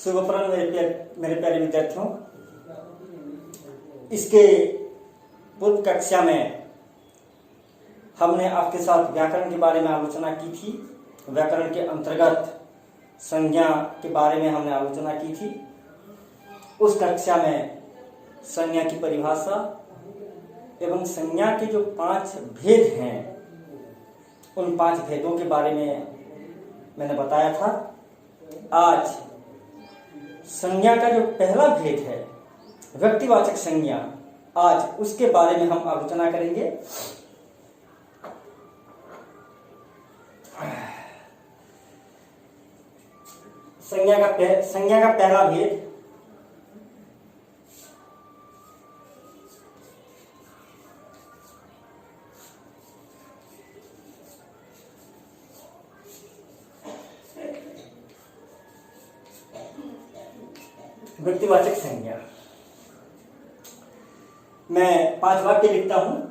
शुभ अपराह्न मेरे प्यारे विद्यार्थियों। इसके पूर्व कक्षा में हमने आपके साथ व्याकरण के बारे में आलोचना की थी। व्याकरण के अंतर्गत संज्ञा के बारे में हमने आलोचना की थी। उस कक्षा में संज्ञा की परिभाषा एवं संज्ञा के जो 5 भेद हैं, उन 5 भेदों के बारे में मैंने बताया था। आज संज्ञा का जो पहला भेद है, व्यक्तिवाचक संज्ञा, आज उसके बारे में हम आलोचना करेंगे। संज्ञा का पहला भेद व्यक्तिवाचक संज्ञा। मैं 5 वाक्य लिखता हूं।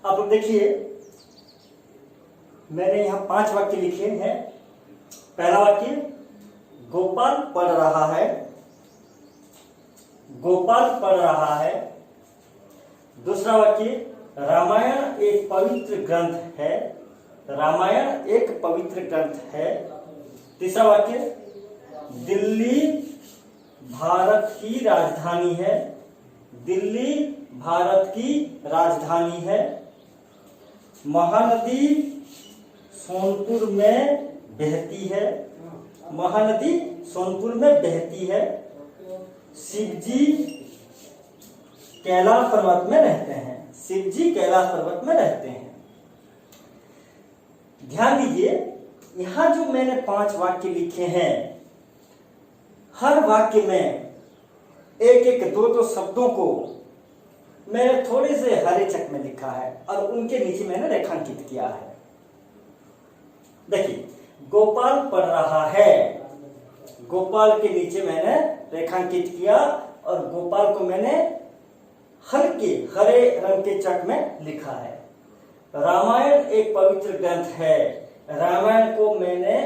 आप लोग देखिए, मैंने यहाँ 5 वाक्य लिखे हैं। पहला वाक्य, गोपाल पढ़ रहा है। गोपाल पढ़ रहा है। दूसरा वाक्य, रामायण एक पवित्र ग्रंथ है। रामायण एक पवित्र ग्रंथ है। तीसरा वाक्य, दिल्ली भारत की राजधानी है। दिल्ली भारत की राजधानी है। महानदी सोनपुर में बहती है। महानदी सोनपुर में बहती है। शिवजी कैलाश पर्वत में रहते हैं। शिवजी कैलाश पर्वत में रहते हैं। ध्यान दीजिए, यहां जो मैंने 5 वाक्य लिखे हैं, हर वाक्य में एक एक दो दो शब्दों को मैंने थोड़े से हरे चक में लिखा है और उनके नीचे मैंने रेखांकित किया है। देखिए, गोपाल पढ़ रहा है, गोपाल के नीचे मैंने रेखांकित किया और गोपाल को मैंने हल्के हरे रंग के चक में लिखा है। रामायण एक पवित्र ग्रंथ है, रामायण को मैंने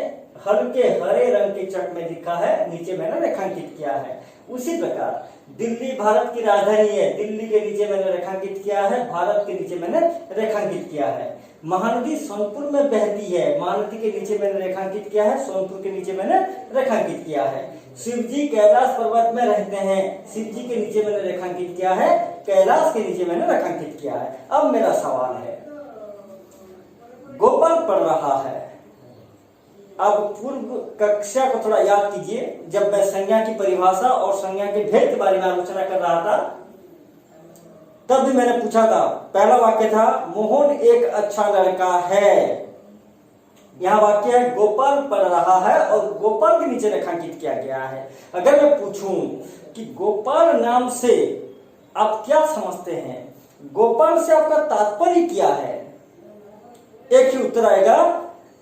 हल्के हरे रंग के चक में लिखा है, नीचे मैंने रेखांकित किया है। उसी प्रकार दिल्ली भारत की राजधानी है, दिल्ली के नीचे मैंने रेखांकित किया है, भारत के नीचे मैंने रेखांकित किया है। महानदी सोनपुर में बहती है, महानदी के नीचे मैंने रेखांकित किया है, सोनपुर के नीचे मैंने रेखांकित किया है। शिव जी कैलाश पर्वत में रहते हैं, शिव जी के नीचे मैंने रेखांकित किया है, कैलाश के नीचे मैंने रेखांकित किया है। अब मेरा सवाल है, गोपाल पढ़ रहा है। अब पूर्व कक्षा को थोड़ा याद कीजिए, जब मैं संज्ञा की परिभाषा और संज्ञा के भेद के बारे में आलोचना कर रहा था, तब भी मैंने पूछा था, पहला वाक्य था मोहन एक अच्छा लड़का है। यहाँ वाक्य है गोपाल पढ़ रहा है और गोपाल के नीचे रेखांकित किया गया है। अगर मैं पूछूं कि गोपाल नाम से आप क्या समझते हैं, गोपाल से आपका तात्पर्य क्या है, एक ही उत्तर आएगा,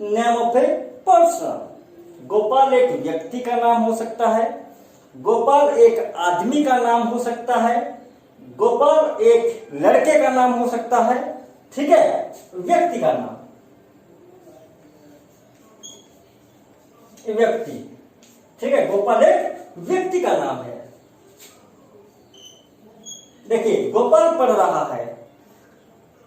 name of a person. Gopal एक व्यक्ति का नाम हो सकता है, गोपाल एक आदमी का नाम हो सकता है, गोपाल एक लड़के का नाम हो सकता है, ठीक है, व्यक्ति का नाम, व्यक्ति, ठीक है, गोपाल एक व्यक्ति का नाम है। देखिए, गोपाल पढ़ रहा है,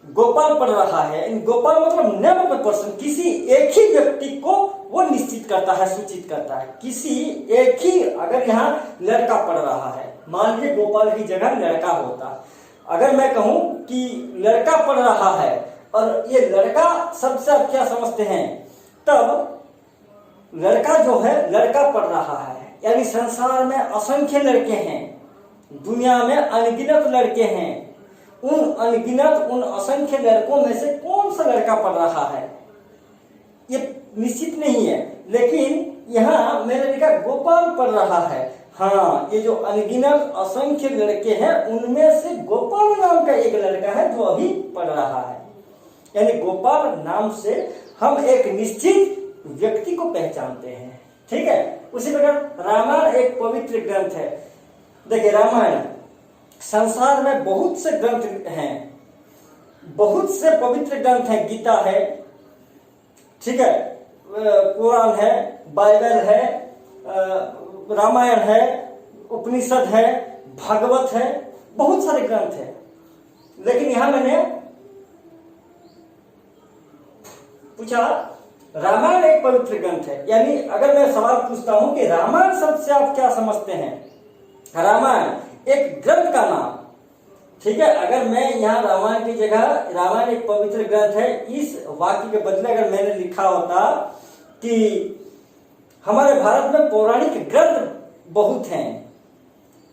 गोपाल पढ़ रहा है, इन गोपाल मतलब नेम ऑफ ए पर्सन, किसी एक ही व्यक्ति को वो निश्चित करता है, सूचित करता है, किसी एक ही। अगर यहाँ लड़का पढ़ रहा है, मान लीजिए गोपाल की जगह लड़का होता, अगर मैं कहूं कि लड़का पढ़ रहा है और ये लड़का सबसे आप क्या समझते हैं, तब लड़का जो है लड़का पढ़ रहा है, यानी संसार में असंख्य लड़के हैं, दुनिया में अनगिनत लड़के हैं, उन अनगिनत उन असंख्य लड़कों में से कौन सा लड़का पढ़ रहा है ये निश्चित नहीं है, लेकिन यहाँ मैंने लिखा गोपाल पढ़ रहा है। हाँ, ये जो अनगिनत असंख्य लड़के हैं उनमें से गोपाल नाम का एक लड़का है जो अभी पढ़ रहा है, यानी गोपाल नाम से हम एक निश्चित व्यक्ति को पहचानते हैं, ठीक है। उसी प्रकार रामायण एक पवित्र ग्रंथ है। देखिए, रामायण, संसार में बहुत से ग्रंथ हैं, बहुत से पवित्र ग्रंथ हैं, गीता है, ठीक है, कुरान है, बाइबल है, रामायण है, उपनिषद है, भागवत है, बहुत सारे ग्रंथ हैं। लेकिन यहां मैंने पूछा रामायण एक पवित्र ग्रंथ है, यानी अगर मैं सवाल पूछता हूं कि रामायण शब्द से आप क्या समझते हैं, रामायण एक ग्रंथ का नाम, ठीक है। अगर मैं यहाँ रामायण की जगह रामायण एक पवित्र ग्रंथ है, इस वाक्य के बदले अगर मैंने लिखा होता कि हमारे भारत में पौराणिक ग्रंथ बहुत हैं,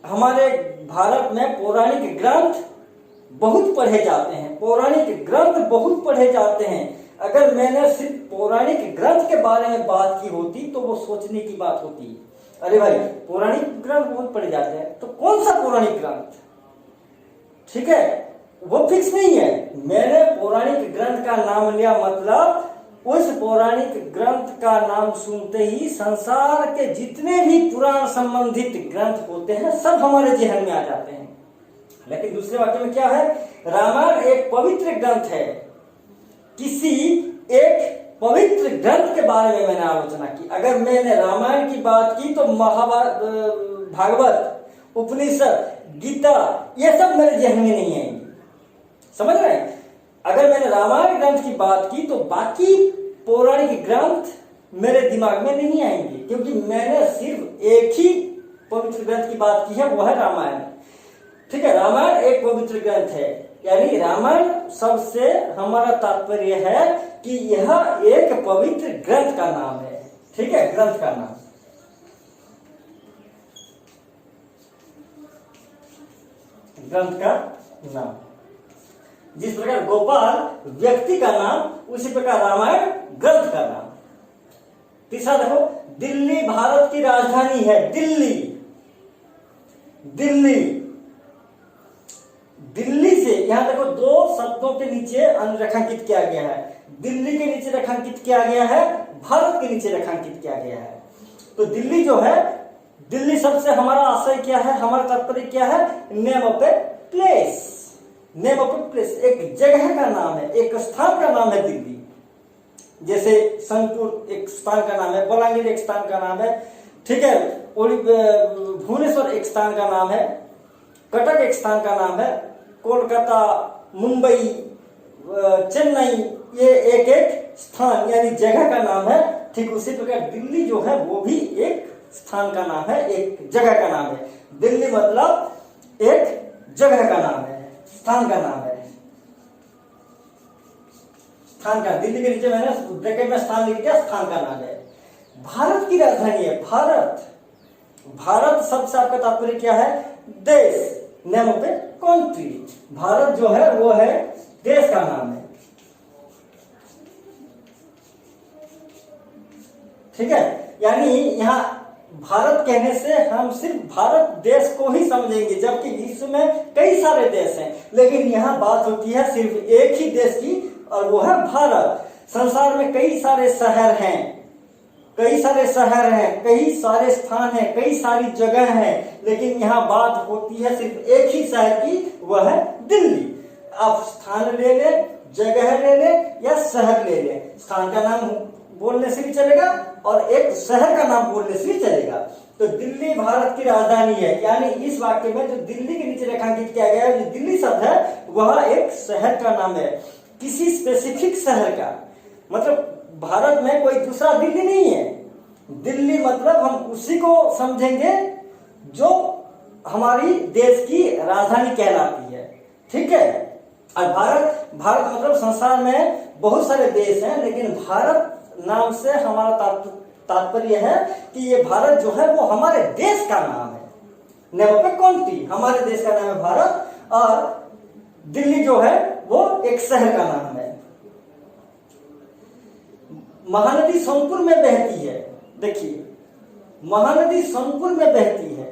हमारे भारत में पौराणिक ग्रंथ बहुत पढ़े जाते हैं, पौराणिक ग्रंथ बहुत पढ़े जाते हैं, अगर मैंने सिर्फ पौराणिक ग्रंथ के बारे में बात की होती तो वो सोचने की बात होती, अरे भाई पौराणिक ग्रंथ बहुत पढ़े जाते हैं, तो कौन सा पौराणिक ग्रंथ, ठीक है, वो फिक्स नहीं है। मैंने पौराणिक ग्रंथ का नाम लिया, मतलब उस पौराणिक ग्रंथ का नाम सुनते ही संसार के जितने भी पुराण संबंधित ग्रंथ होते हैं सब हमारे जहन में आ जाते हैं। लेकिन दूसरे वाक्य में क्या है, रामायण एक पवित्र ग्रंथ है, किसी एक पवित्र ग्रंथ के बारे में मैंने आलोचना की। अगर मैंने रामायण की बात की तो महाभारत, भागवत, उपनिषद, गीता, ये सब मेरे जहन में नहीं आएंगे, समझ रहे हैं। अगर मैंने रामायण ग्रंथ की बात की तो बाकी पौराणिक ग्रंथ मेरे दिमाग में नहीं आएंगे, क्योंकि मैंने सिर्फ एक ही पवित्र ग्रंथ की बात की है, वो है रामायण, ठीक है। रामायण एक पवित्र ग्रंथ है, यानी रामायण शब्द से हमारा तात्पर्य है कि यह एक पवित्र ग्रंथ का नाम है, ठीक है, ग्रंथ का नाम। ग्रंथ का नाम, जिस प्रकार गोपाल व्यक्ति का नाम, उसी प्रकार रामायण ग्रंथ का नाम। तीसरा देखो, दिल्ली भारत की राजधानी है। दिल्ली, दिल्ली, दिल्ली से यहां देखो दो शब्दों के नीचे रेखांकित किया गया है। दिल्ली के नीचे रेखांकित किया गया है, भारत के नीचे रेखांकित किया गया है। तो दिल्ली जो है, दिल्ली शब्द से हमारा आशय क्या है, हमारा तात्पर्य क्या है? Name of a place, name of a place, एक जगह का नाम है, एक स्थान का नाम है दिल्ली। जैसे संगपुर एक स्थान का नाम है, बलांगीर एक स्थान का नाम है, ठीक है, भुवनेश्वर एक स्थान का नाम है, कटक एक स्थान का नाम है, कोलकाता, मुंबई, चेन्नई, ये एक एक स्थान यानी जगह का नाम है। ठीक उसी प्रकार दिल्ली जो है वो भी एक स्थान का नाम है, एक जगह का नाम है। दिल्ली मतलब एक जगह का नाम है, स्थान का नाम है, स्थान का। दिल्ली के नीचे मैंने ब्रैकेट में स्थान लिख दिया, स्थान का नाम है। भारत की राजधानी है, भारत, भारत शब्द से आपका तात्पर्य क्या है? देश, name of a country. Bharat जो है वो है देश का नाम है, ठीक है। यानी यहां भारत कहने से हम सिर्फ भारत देश को ही समझेंगे, जबकि विश्व में कई सारे देश हैं, लेकिन यहां बात होती है सिर्फ एक ही देश की, और वो है भारत। संसार में कई सारे शहर हैं, कई सारे शहर हैं, कई सारे स्थान हैं, कई सारी जगह हैं, लेकिन यहाँ बात होती है सिर्फ एक ही शहर की, वह है दिल्ली। आप स्थान ले लें, जगह ले लें या शहर ले लें, स्थान का नाम बोलने से भी चलेगा और एक शहर का नाम बोलने से भी चलेगा। तो दिल्ली भारत की राजधानी है, यानी इस वाक्य में जो दिल्ली के नीचे रेखांकित किया गया है, जो दिल्ली शब्द है वह एक शहर का नाम है, किसी स्पेसिफिक शहर का। मतलब भारत में कोई दूसरा दिल्ली नहीं है। दिल्ली मतलब हम उसी को समझेंगे जो हमारी देश की राजधानी कहलाती है, ठीक है। और भारत, भारत मतलब संसार में बहुत सारे देश हैं, लेकिन भारत नाम से हमारा तात्पर्य है कि ये भारत जो है वो हमारे देश का नाम है, नेम ऑफ ए कंट्री। हमारे देश का नाम है भारत, और दिल्ली जो है वो एक शहर का नाम है। महानदी सोनपुर में बहती है, देखिए महानदी सोनपुर में बहती है।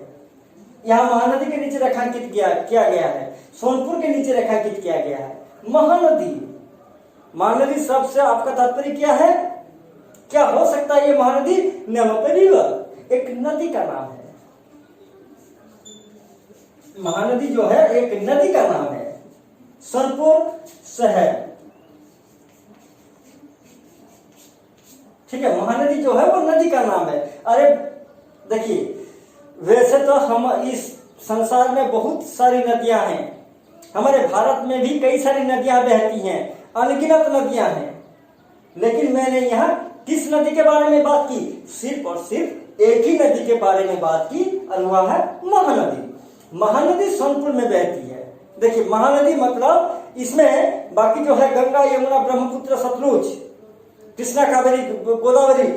यहां महानदी के नीचे रेखांकित किया गया है, सोनपुर के नीचे रेखांकित किया गया है। महानदी, महानदी शब्द से आपका तात्पर्य क्या है? क्या हो सकता है ये Mahanadi? Name of a river, एक नदी का नाम है। महानदी जो है एक नदी का नाम है। सोनपुर शहर, ठीक है, महानदी जो है वो नदी का नाम है। अरे देखिए, वैसे तो हम इस संसार में बहुत सारी नदियां हैं, हमारे भारत में भी कई सारी नदियां बहती हैं, अनगिनत नदियां हैं, लेकिन मैंने यहाँ किस नदी के बारे में बात की? सिर्फ और सिर्फ एक ही नदी के बारे में बात की, और वह है महानदी। महानदी सोनपुर में बहती है। देखिए महानदी मतलब इसमें बाकी जो है गंगा, यमुना, ब्रह्मपुत्र, सतलुज, कृष्णा, कावेरी, गोदावरी,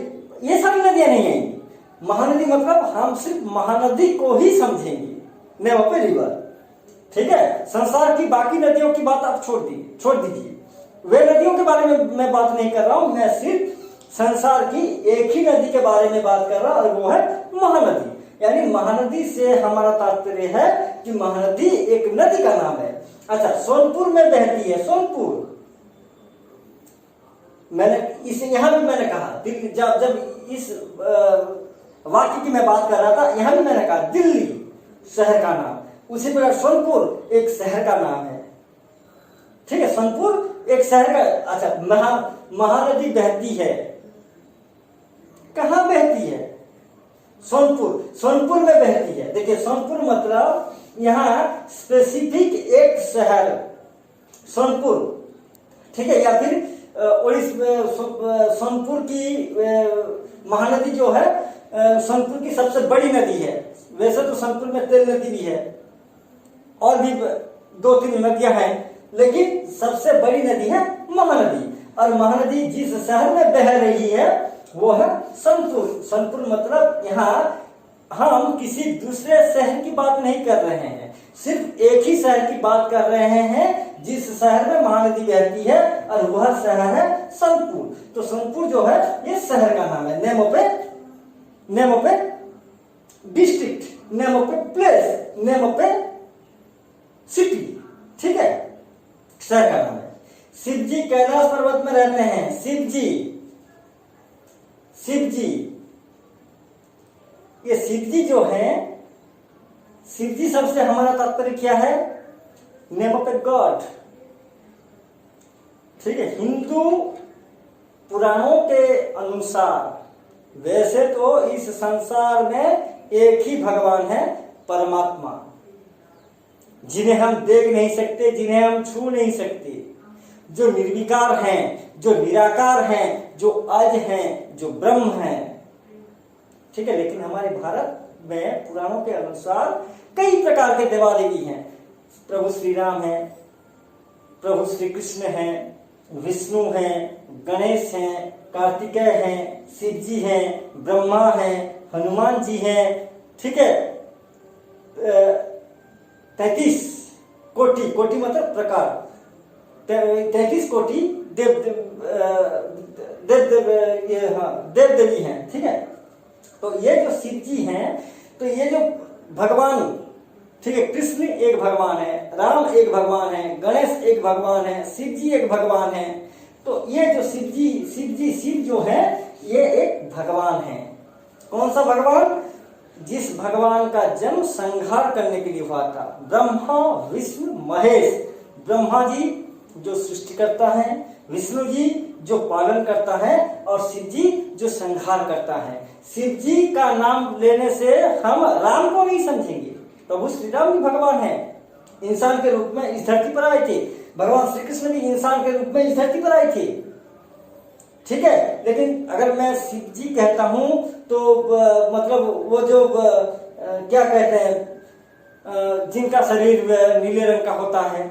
ये सारी नदियां नहीं आएंगी। महानदी मतलब हम सिर्फ महानदी को ही समझेंगे, नेम ऑफ ए रिवर, ठीक है। संसार की बाकी नदियों की बात आप छोड़ दीजिए, वे नदियों के बारे में मैं बात नहीं कर रहा हूं, मैं सिर्फ संसार की एक ही नदी के बारे में बात कर रहा हूं, और वो है महानदी। यानी महानदी से हमारा तात्पर्य है कि महानदी एक नदी का नाम है। अच्छा, सोनपुर में बहती है, सोनपुर, मैंने इसे यहां भी मैंने कहा, जब इस वाक्य की मैं बात कर रहा था, यहां भी मैंने कहा दिल्ली शहर का नाम, उसी प्रकार सोनपुर एक शहर का नाम है, ठीक है। सोनपुर एक शहर का। अच्छा, महानदी बहती है, कहां बहती है? सोनपुर, सोनपुर में बहती है। देखिए सोनपुर मतलब यहां स्पेसिफिक एक शहर सोनपुर, ठीक है, या फिर सोनपुर की महानदी जो है सोनपुर की सबसे बड़ी नदी है। वैसे तो सोनपुर में तेल नदी भी है और भी 2-3 नदियां हैं, लेकिन सबसे बड़ी नदी है महानदी। और महानदी जिस शहर में बह रही है वो है सोनपुर। सोनपुर मतलब यहाँ हम किसी दूसरे शहर की बात नहीं कर रहे हैं, सिर्फ एक ही शहर की बात कर रहे हैं जिस शहर में महानदी बहती है, और वह शहर है सोनपुर। तो सोनपुर जो है ये शहर का नाम है, name of A district, name of a place, name of A city, ठीक है, शहर का नाम है। शिव जी कैलाश पर्वत में रहते हैं। शिव जी ये शिव जी जो है, शिव जी शब्द से हमारा तात्पर्य क्या है? नेम ऑफ ए गॉड, ठीक है। हिंदू पुराणों के अनुसार वैसे तो इस संसार में एक ही भगवान है, परमात्मा, जिन्हें हम देख नहीं सकते, जिन्हें हम छू नहीं सकते, जो निर्विकार हैं, जो निराकार हैं, जो अज हैं, जो ब्रह्म हैं, ठीक है। लेकिन हमारे भारत में पुराणों के अनुसार कई प्रकार के देवा देवी हैं। प्रभु श्री राम हैं, प्रभु श्री कृष्ण हैं, विष्णु हैं, गणेश हैं, कार्तिकेय हैं, शिव जी हैं, ब्रह्मा हैं, हनुमान जी हैं, ठीक है। 33 कोटि, कोटि मतलब प्रकार, 33 कोटि देव देवी हैं, ठीक है। तो ये जो शिव जी हैं, तो ये जो भगवान, ठीक है, कृष्ण एक भगवान है, राम एक भगवान है, गणेश एक भगवान है, शिव जी एक भगवान है। तो ये जो शिव जो है ये एक भगवान है। कौन सा भगवान? जिस भगवान का जन्म संहार करने के लिए हुआ था। ब्रह्मा विष्णु महेश, ब्रह्मा जी जो सृष्टि करता है, विष्णु जी जो पालन करता है, और शिव जी जो संहार करता है। शिव जी का नाम लेने से हम राम को नहीं समझेंगे, प्रभु श्री राम भी भगवान है, इंसान के रूप में इस धरती पर आए थे। भगवान श्री कृष्ण भी इंसान के रूप में इस धरती पर आए थे, ठीक है। लेकिन अगर मैं शिव जी कहता हूं तो मतलब वो जो क्या कहते हैं, जिनका शरीर नीले रंग का होता है,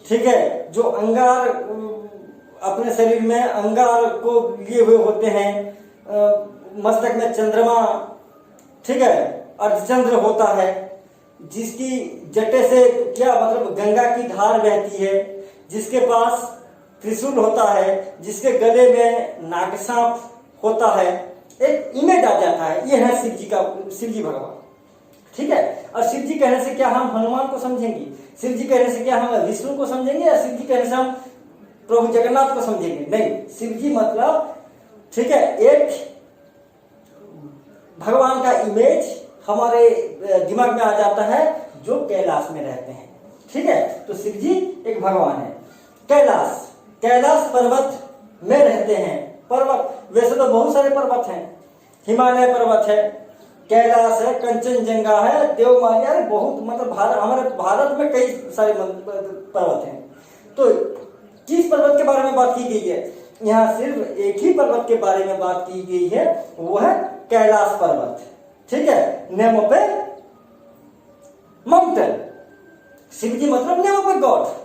ठीक है, जो अंगार अपने शरीर में अंगार को लिए हुए होते हैं, मस्तक में चंद्रमा, ठीक है, अर्धचंद्र होता है, जिसकी जटे से क्या मतलब गंगा की धार बहती है, जिसके पास त्रिशूल होता है, जिसके गले में नागसाप होता है, एक इमेज आ जाता है। ये है शिव जी भगवान, ठीक है। और शिव जी कहने से क्या हम हनुमान को समझेंगे? शिव जी कहने से क्या हम विष्णु को समझेंगे? या शिव जी कहने से हम प्रभु जगन्नाथ को समझेंगे? नहीं, शिव जी मतलब, ठीक है, एक भगवान का इमेज हमारे दिमाग में आ जाता है जो कैलाश में रहते हैं, ठीक है। तो शिव जी एक भगवान है। कैलाश पर्वत में रहते हैं। पर्वत वैसे तो बहुत सारे पर्वत हैं, हिमालय पर्वत है, कैलाश है, कंचनजंगा है, देवमाली है, बहुत मतलब हमारे भारत में कई सारे पर्वत हैं। तो किस पर्वत के बारे में बात की गई है? यहाँ सिर्फ एक ही पर्वत के बारे में बात की गई है, वो है कैलाश पर्वत, ठीक है। Name of a mountain, Shiv ji मतलब name of a god.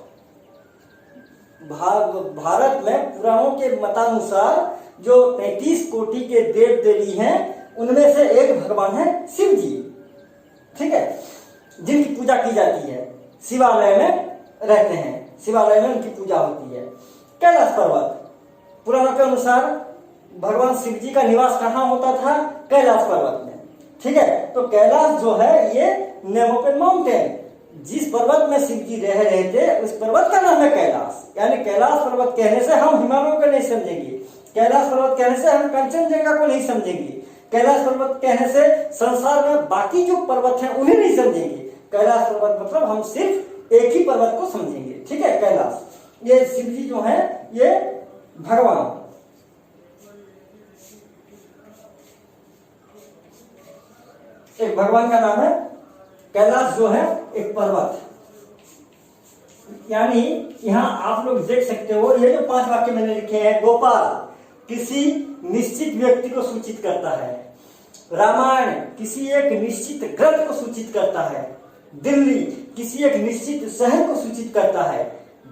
Bharat में पुराणों के मतानुसार जो 33 कोटि के देव देवी हैं, उनमें से एक भगवान है शिव जी, ठीक है, जिनकी पूजा की जाती है। शिवालय में रहते हैं, शिवालय में उनकी पूजा होती है। कैलाश पर्वत, पुराणों के अनुसार भगवान शिव जी का निवास कहाँ होता था? कैलाश पर्वत में, ठीक है। तो कैलाश जो है ये नेम ऑफ ए माउंटेन, जिस पर्वत में शिव जी रह रहे थे उस पर्वत का नाम है कैलाश। यानी कैलाश पर्वत कहने से हम हिमालयों को नहीं समझेंगे, कैलाश पर्वत कहने से हम कंचनजंगा को नहीं समझेंगे, कैलाश पर्वत कहने से संसार में बाकी जो पर्वत हैं उन्हें नहीं समझेंगे। कैलाश पर्वत मतलब हम सिर्फ एक ही पर्वत को समझेंगे, ठीक है, कैलाश। ये शिव जी जो है ये भगवान, एक भगवान का नाम है कैलाश, जो है एक पर्वत। यानी यहाँ आप लोग देख सकते हो, ये जो 5 वाक्य मैंने लिखे हैं, गोपाल किसी निश्चित व्यक्ति को सूचित करता है, रामायण किसी एक निश्चित ग्रंथ को सूचित करता है, दिल्ली किसी एक निश्चित शहर को सूचित करता है,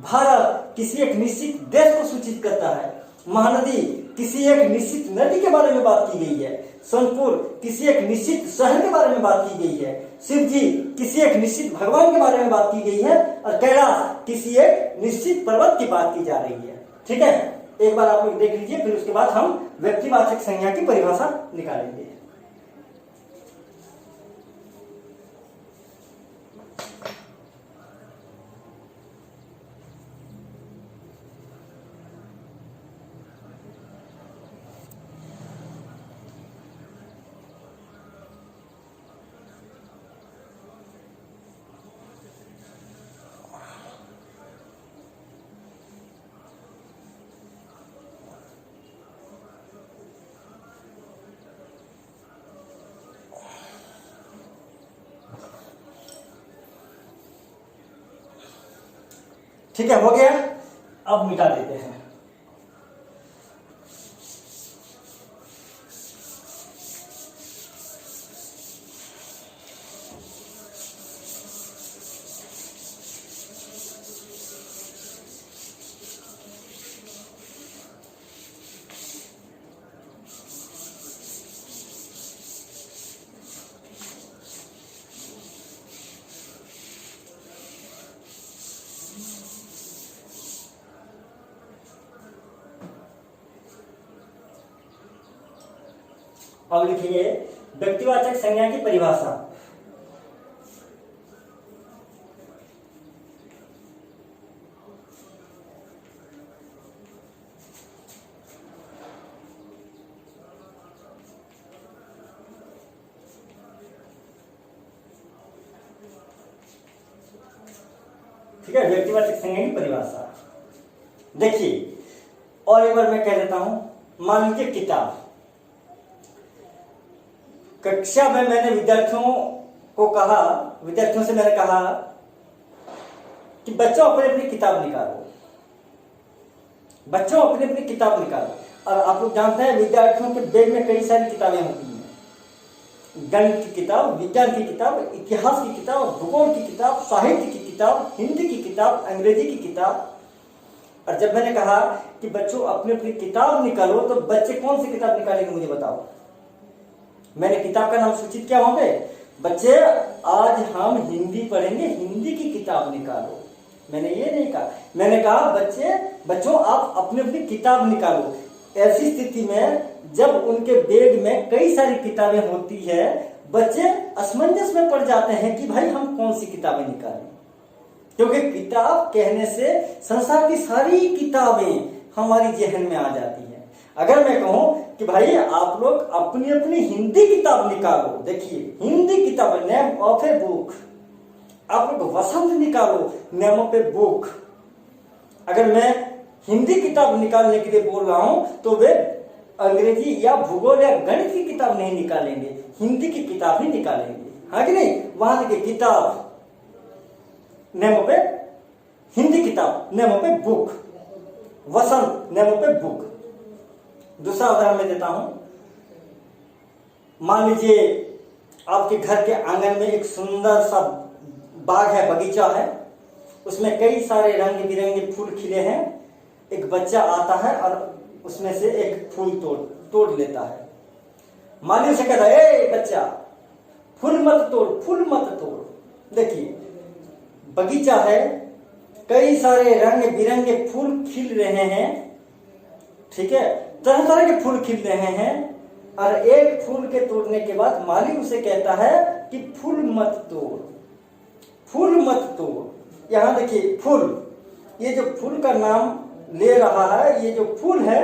भारत किसी एक निश्चित देश को सूचित करता है, महानदी किसी एक निश्चित नदी के बारे में बात की गई है, सोनपुर किसी एक निश्चित शहर के बारे में बात की गई है, शिव जी किसी एक निश्चित भगवान के बारे में बात की गई है, और कैलाश किसी एक निश्चित पर्वत की बात की जा रही है। ठीक है, एक बार आप लोग देख लीजिए, फिर उसके बाद हम व्यक्तिवाचक संज्ञा की परिभाषा निकालेंगे। ठीक है, हो गया, अब मिटा देते हैं। अब लिखिए व्यक्तिवाचक संज्ञा की परिभाषा। ठीक है, व्यक्तिवाचक संज्ञा की परिभाषा देखिए, और एक बार मैं कह देता हूं। मान लीजिए किताब, कक्षा में मैंने विद्यार्थियों से मैंने कहा कि बच्चों अपनी अपनी किताब निकालो, बच्चों अपनी अपनी किताब निकालो। और आप लोग जानते हैं विद्यार्थियों के बैग में कई सारी किताबें होती हैं, गणित की किताब, विज्ञान की किताब, इतिहास की किताब, भूगोल की किताब, साहित्य की किताब, हिंदी की किताब, अंग्रेजी की किताब। और जब मैंने कहा कि बच्चों अपनी अपनी किताब निकालो, तो बच्चे कौन सी किताब निकालेंगे मुझे बताओ। मैंने किताब का नाम सूचित किया वहां पे, बच्चे आज हम हिंदी पढ़ेंगे, हिंदी की किताब निकालो। मैंने ये नहीं कहा, मैंने कहा बच्चों आप अपनी अपनी किताब निकालो। ऐसी स्थिति में जब उनके बैग में कई सारी किताबें होती है, बच्चे असमंजस में पड़ जाते हैं कि भाई हम कौन सी किताबें निकालें, क्योंकि किताब कहने से संसार की सारी किताबें हमारी जहन में आ जाती है। अगर मैं कहूं कि भाई आप लोग अपनी अपनी हिंदी किताब निकालो, देखिए हिंदी किताब, नेम ऑफ ए बुक, आप लोग वसंत निकालो, नेम ऑफ ए बुक। अगर मैं हिंदी किताब निकालने के लिए बोल रहा हूं तो वे अंग्रेजी या भूगोल या गणित की किताब नहीं निकालेंगे, हिंदी की किताब ही निकालेंगे, हाँ कि नहीं। वहां देखिए किताब, नेम ऑफ ए हिंदी किताब, name of a book, Vasant, name of a book. दूसरा उदाहरण मैं देता हूं। मान लीजिए आपके घर के आंगन में एक सुंदर सा बाग है, बगीचा है, उसमें कई सारे रंग बिरंगे फूल खिले हैं। एक बच्चा आता है और उसमें से एक फूल तोड़ लेता है। माली उसे कहता है, ए बच्चा फूल मत तोड़, फूल मत तोड़। देखिए बगीचा है, कई सारे रंग बिरंगे फूल खिल रहे हैं, ठीक है, तरह तरह के फूल खिल रहे हैं। और एक फूल के तोड़ने के बाद माली उसे कहता है कि फूल मत तोड़, फूल मत तोड़। यहां देखिए फूल, ये जो फूल का नाम ले रहा है, ये जो फूल है,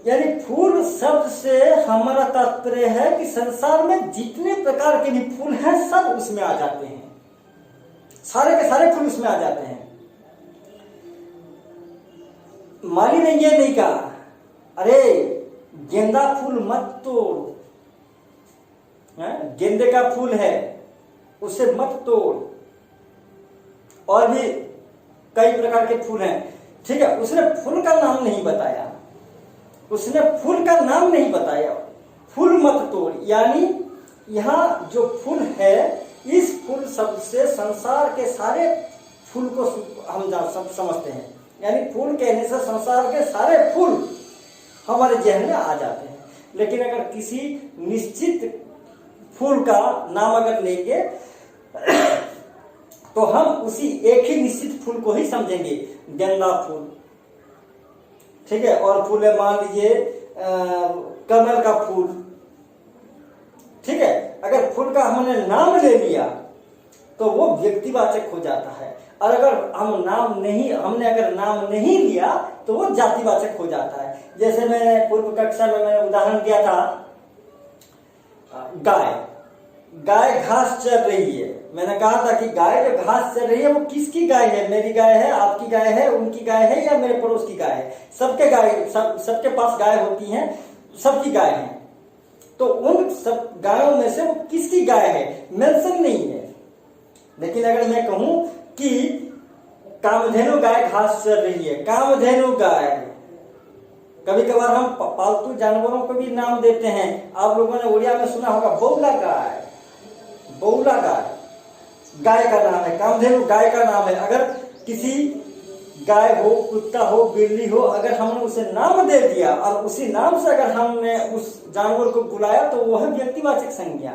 यानी फूल शब्द से हमारा तात्पर्य है कि संसार में जितने प्रकार के भी फूल हैं सब उसमें आ जाते हैं, सारे के सारे फूल उसमें आ जाते हैं। माली ने ये नहीं कहा अरे गेंदा फूल मत तोड़, गेंदे का फूल है उसे मत तोड़, और भी कई प्रकार के फूल हैं, ठीक है। उसने फूल का नाम नहीं बताया, उसने फूल का नाम नहीं बताया, फूल मत तोड़। यानी यहाँ जो फूल है, इस फूल शब्द से संसार के सारे फूल को हम समझते हैं। यानी फूल कहने से संसार के सारे फूल हमारे जहन में आ जाते हैं। लेकिन अगर किसी निश्चित फूल का नाम अगर लेंगे तो हम उसी एक ही निश्चित फूल को ही समझेंगे। गेंदा फूल, ठीक है, और फूल है मान लीजिए कमल का फूल, ठीक है। अगर फूल का हमने नाम ले लिया तो वो व्यक्तिवाचक हो जाता है, और अगर हमने अगर नाम नहीं लिया तो वो जातिवाचक हो जाता है। जैसे मैंने पूर्व कक्षा में मैंने उदाहरण दिया था, गाय घास चर रही है। मैंने कहा था कि गाय जो घास चर रही है वो किसकी गाय है? मेरी गाय है, आपकी गाय है, उनकी गाय है, या मेरे पड़ोस की गाय है? सबके पास गाय होती हैं, सबकी गाय है। तो उन सब गायों में से वो किसकी गाय है मेंशन नहीं है। लेकिन अगर मैं कहूं कि कामधेनु गाय घास चर रही है, कामधेनु गाय, कभी कभार हम पालतू जानवरों को भी नाम देते हैं। आप लोगों ने उड़िया में सुना होगा बौला गाय, बौला गाय का नाम है, कामधेनु गाय का नाम है। अगर किसी गाय हो, कुत्ता हो, बिल्ली हो, अगर हमने उसे नाम दे दिया और उसी नाम से अगर हमने उस जानवर को बुलाया तो वह है व्यक्तिवाचक संज्ञा।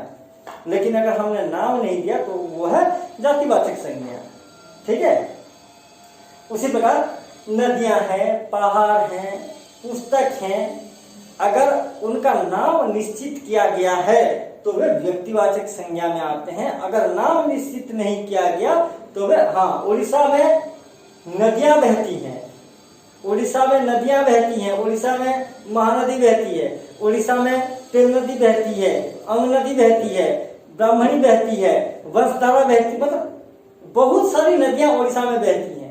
लेकिन अगर हमने नाम नहीं दिया तो वह है जातिवाचक संज्ञा, ठीक है। उसी प्रकार नदियां हैं, पहाड़ हैं, पुस्तक हैं, अगर उनका नाम निश्चित किया गया है तो वे व्यक्तिवाचक संज्ञा में आते हैं। अगर नाम निश्चित नहीं किया गया तो वे, हाँ, उड़ीसा में नदियां बहती हैं, उड़ीसा में नदियां बहती हैं, उड़ीसा में महानदी बहती है, उड़ीसा में तेल नदी बहती है, अंग नदी बहती है, ब्राह्मणी बहती है, वंशधारा बहती, मतलब बहुत सारी नदियां उड़ीसा में बहती हैं,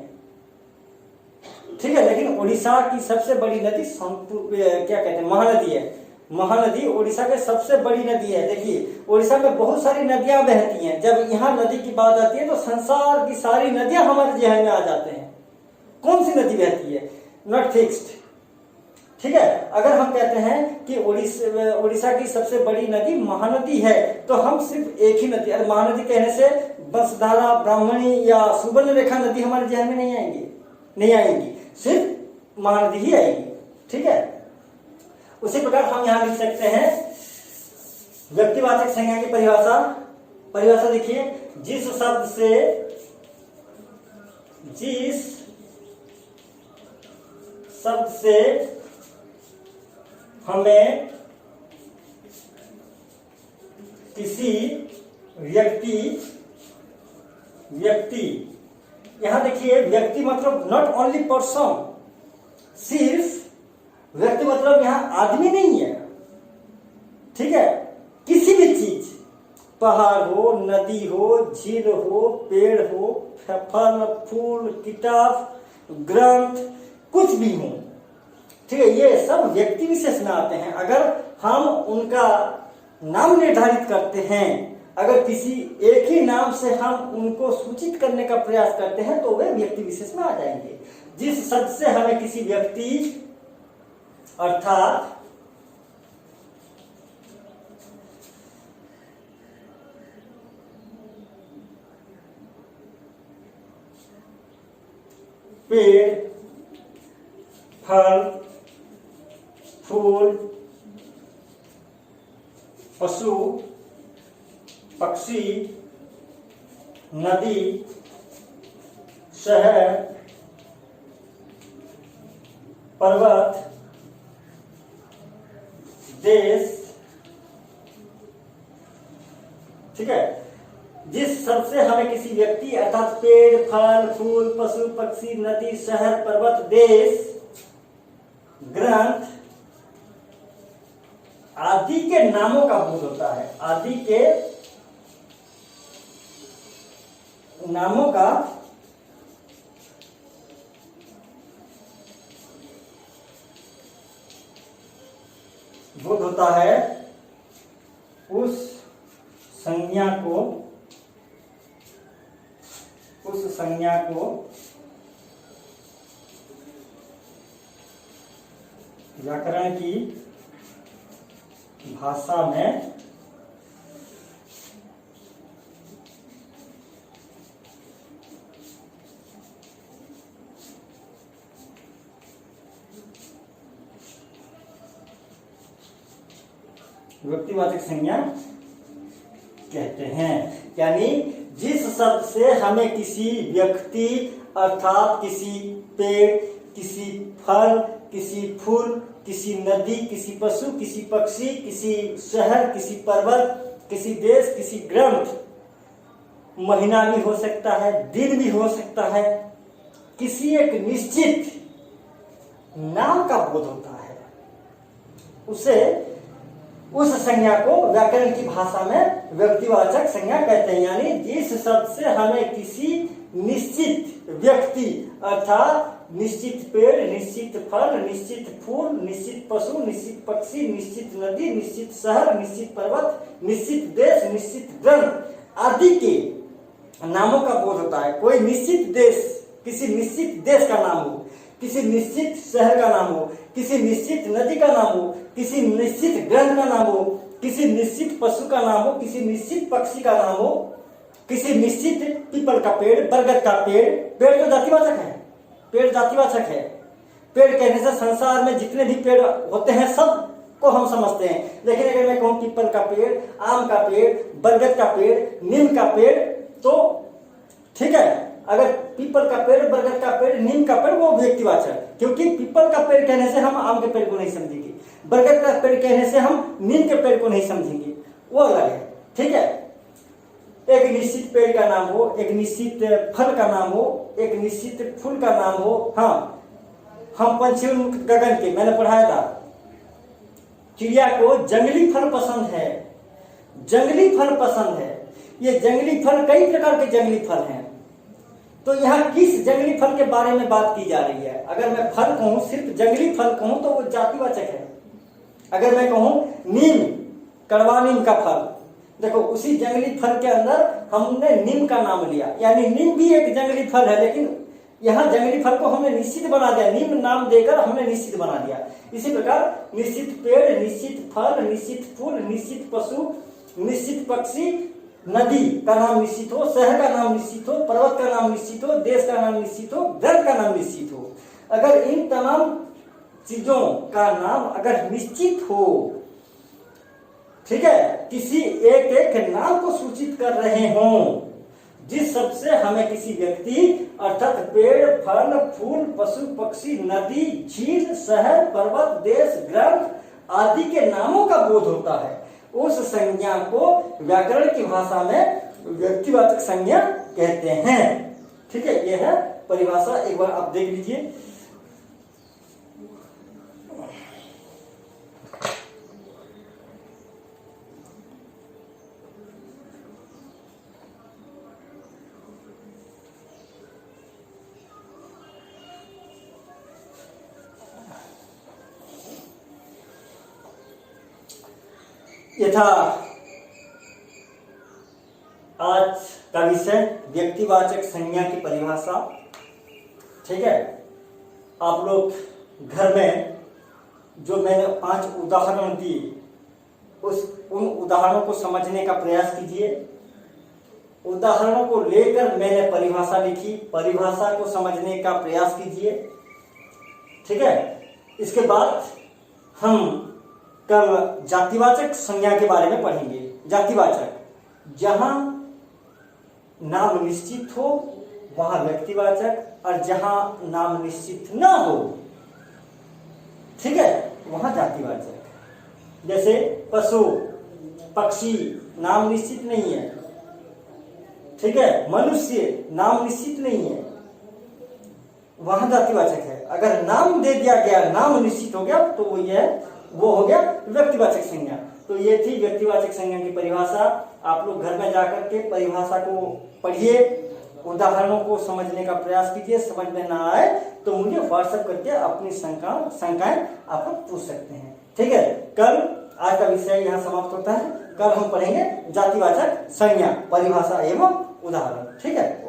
ठीक है। लेकिन उड़ीसा की सबसे बड़ी नदी क्या कहते हैं, महानदी है। महानदी उड़ीसा की सबसे बड़ी नदी है। देखिए उड़ीसा में बहुत सारी नदियां बहती हैं। जब यहाँ नदी की बात आती है तो संसार की सारी नदियां हमारे जहन में आ जाते हैं। कौन सी नदी बहती है, नॉट फिक्स्ड, ठीक है। अगर हम कहते हैं कि उड़ीसा की सबसे बड़ी नदी महानदी है तो हम सिर्फ एक ही नदी, महानदी कहने से बंसधारा, ब्राह्मणी या सुवर्ण रेखा नदी हमारे जहन में नहीं आएंगी, सिर्फ महानदी ही आएगी, ठीक है। उसी प्रकार हम यहां लिख सकते हैं व्यक्तिवाचक संज्ञा की परिभाषा देखिए, जिस शब्द से हमें किसी व्यक्ति, यहां देखिए व्यक्ति मतलब नॉट ओनली पर्सन, सिर्फ व्यक्ति मतलब यहां आदमी नहीं है, ठीक है। किसी भी चीज, पहाड़ हो, नदी हो, झील हो, पेड़ हो, फल फूल, किताब, ग्रंथ, कुछ भी हो, ठीक है, ये सब व्यक्ति विशेष में आते हैं। अगर हम उनका नाम निर्धारित करते हैं, अगर किसी एक ही नाम से हम उनको सूचित करने का प्रयास करते हैं तो वे व्यक्ति विशेष में आ जाएंगे। जिस शब्द से हमें किसी व्यक्ति अर्थात पेड़, फल, फूल, पशु, पक्षी, नदी, शहर, पर्वत, देश, ठीक है। जिस शब्द से हमें किसी व्यक्ति अर्थात पेड़, फल, फूल, पशु, पक्षी, नदी, शहर, पर्वत, देश, ग्रंथ आदि के नामों का बोध होता है, आदि के नामों का बोध होता है, उस संज्ञा को व्याकरण की भाषा में व्यक्तिवाचक संज्ञा कहते हैं। यानी जिस शब्द से हमें किसी व्यक्ति अर्थात किसी पेड़, किसी फल, किसी फूल, किसी नदी, किसी पशु, किसी पक्षी, किसी शहर, किसी पर्वत, किसी देश, किसी ग्रंथ, महीना भी हो सकता है, दिन भी हो सकता है, किसी एक निश्चित नाम का बोध होता है, उसे उस संज्ञा को व्याकरण की भाषा में व्यक्तिवाचक संज्ञा कहते हैं। यानी जिस शब्द से हमें किसी निश्चित व्यक्ति अर्थात निश्चित पेड़, निश्चित फल, निश्चित फूल, निश्चित पशु, निश्चित पक्षी, निश्चित नदी, निश्चित शहर, निश्चित पर्वत, निश्चित देश, निश्चित ग्रंथ आदि के नामों का बोध होता है। कोई निश्चित देश, किसी निश्चित देश का नाम हो, किसी निश्चित शहर का नाम हो, किसी निश्चित नदी का नाम हो, किसी निश्चित ग्रंथ का नाम हो, किसी निश्चित पशु का नाम हो, किसी निश्चित पक्षी का नाम हो, किसी निश्चित पीपल का पेड़, बरगद का पेड़। पेड़ तो जातिवाचक है, पेड़ जातिवाचक है। पेड़ कहने से संसार में जितने भी पेड़ होते हैं सब को हम समझते हैं। लेकिन अगर मैं कहूँ पीपल का पेड़, आम का पेड़, बरगद का पेड़, नीम का पेड़, तो ठीक है। अगर पीपल का पेड़, बरगद का पेड़, नीम का पेड़, वो व्यक्तिवाचक, क्योंकि पीपल का पेड़ कहने से हम आम के पेड़ को नहीं समझेंगे, बरगद का पेड़ कहने से हम नीम के पेड़ को नहीं समझेंगे, वो अलग है। ठीक है। एक निश्चित पेड़ का नाम हो, एक निश्चित फल का नाम हो, एक निश्चित फूल का नाम हो। हाँ, हम पंछी गगन के, मैंने पढ़ाया था, चिड़िया को जंगली फल पसंद है, जंगली फल पसंद है। ये जंगली फल, कई प्रकार के जंगली फल हैं, तो यहाँ किस जंगली फल के बारे में बात की जा रही है? अगर मैं फल कहूं, सिर्फ जंगली फल कहूं, तो वो जातिवाचक है। अगर मैं कहूं नीम, कड़वा नीम का फल, देखो उसी जंगली फल के अंदर हमने नीम का नाम लिया, यानी नीम भी एक जंगली फल है, लेकिन यहाँ जंगली फल को हमने निश्चित बना दिया, नीम नाम देकर हमने निश्चित बना दिया। इसी प्रकार निश्चित पेड़, निश्चित फल, निश्चित फूल, निश्चित पशु, निश्चित पक्षी, नदी का नाम निश्चित हो, शहर का नाम निश्चित हो, पर्वत का नाम निश्चित हो, देश का नाम निश्चित हो, ग्रंथ का नाम निश्चित हो। अगर इन तमाम चीजों का नाम अगर निश्चित हो, ठीक है, किसी एक एक नाम को सूचित कर रहे हों, जिस शब्द से हमें किसी व्यक्ति अर्थात पेड़, फल, फूल, पशु, पक्षी, नदी, झील, शहर, पर्वत, देश, ग्रंथ आदि के नामों का बोध होता है, उस संज्ञा को व्याकरण की भाषा में व्यक्तिवाचक संज्ञा कहते हैं। ठीक है, यह है परिभाषा, एक बार आप देख लीजिए। ये था आज का विषय, व्यक्तिवाचक संज्ञा की परिभाषा। ठीक है, आप लोग घर में जो मैंने 5 उदाहरण दिए, उन उदाहरणों को समझने का प्रयास कीजिए। उदाहरणों को लेकर मैंने परिभाषा लिखी, परिभाषा को समझने का प्रयास कीजिए। ठीक है, इसके बाद हम कल जातिवाचक संज्ञा के बारे में पढ़ेंगे। जातिवाचक, जहां नाम निश्चित हो वहां व्यक्तिवाचक, और जहां नाम निश्चित ना हो, ठीक है, वहां जातिवाचक। जैसे पशु, पक्षी नाम निश्चित नहीं है, ठीक है, मनुष्य नाम निश्चित नहीं है, वहां जातिवाचक है। अगर नाम दे दिया गया, नाम निश्चित हो गया, तो वो हो गया व्यक्तिवाचक संज्ञा। तो ये थी व्यक्तिवाचक संज्ञा की परिभाषा। आप लोग घर में जाकर के परिभाषा को पढ़िए, उदाहरणों को समझने का प्रयास कीजिए। समझ में ना आए तो मुझे व्हाट्सएप करके अपनी शंकाएं आप लोग पूछ सकते हैं। ठीक है, कल आज का विषय यहाँ समाप्त होता है। कल हम पढ़ेंगे जातिवाचक संज्ञा, परिभाषा एवं उदाहरण। ठीक है।